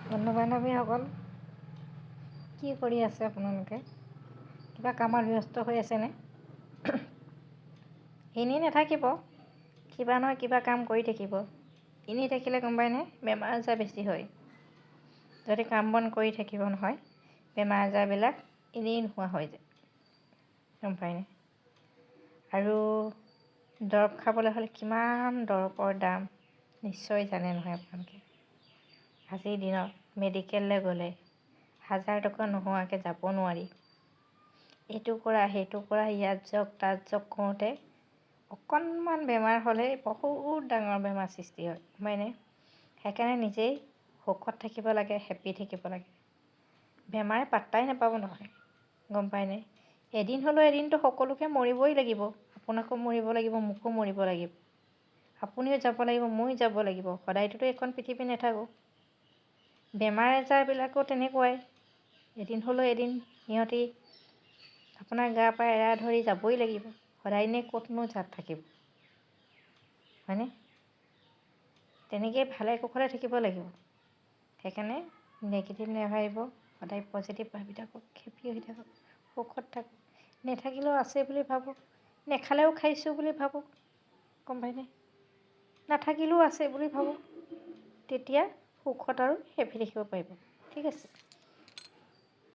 বন্ধু বান্ধৱীসকল, কি কৰি আছে আপোনালোকে? কিবা কামত ব্যস্ত হৈ আছেনে? এনেই নাথাকিব, কিবা নহয় কিবা কাম কৰি থাকিব। এনেই থাকিলে গম পায়নে, বেমাৰ আজাৰ বেছি হয়। যদি কাম বন কৰি থাকিব নহয়, বেমাৰ আজাৰবিলাক এনেই নোহোৱা হৈ যায়, গম পায়নে? আৰু দৰৱ খাবলৈ হ'লে কিমান দৰৱৰ দাম নিশ্চয় জানে নহয় আপোনালোকে। আজিৰ দিনত মেডিকেললৈ গ'লে 1000 টকা নোহোৱাকৈ যাব নোৱাৰি। এইটো কৰা সেইটো কৰা, ইয়াত যাওক তাত যাওক কৰোঁতে অকণমান বেমাৰ হ'লে বহুত ডাঙৰ বেমাৰ সৃষ্টি হয়, হয়নে? সেইকাৰণে নিজেই সুখত থাকিব লাগে, হেপ্পী থাকিব লাগে। বেমাৰে পাত্তাই নাপাব নহয়, গম পায়নে? এদিন হ'লেও এদিনটো সকলোকে মৰিবই লাগিব। আপোনাকো মৰিব লাগিব, মোকো মৰিব লাগিব। আপুনিও যাব লাগিব, ময়ো যাব লাগিব। সদায়টোতো এখন পৃথিৱী নাথাকোঁ। বেমাৰ আজাৰবিলাকো তেনেকুৱাই, এদিন হ'লেও এদিন সিহঁতি আপোনাৰ গাৰ পৰা এৰা ধৰি যাবই লাগিব। সদায়নে ক'তনো জাত থাকিব, হয়নে? তেনেকেই ভালে কুশলে থাকিব লাগিব। সেইকাৰণে নেগেটিভ নাভাবিব, সদায় পজিটিভ ভাবি থাকক, হেপ্পী হৈ থাকক, সুখত থাকক। নেথাকিলেও আছে বুলি ভাবক, নেখালেও খাইছোঁ বুলি ভাবক, গম পায়নে? নাথাকিলেও আছে বুলি ভাবক, তেতিয়া সুখত আৰু হেপ্পী থাকিব পাৰিব। ঠিক আছে।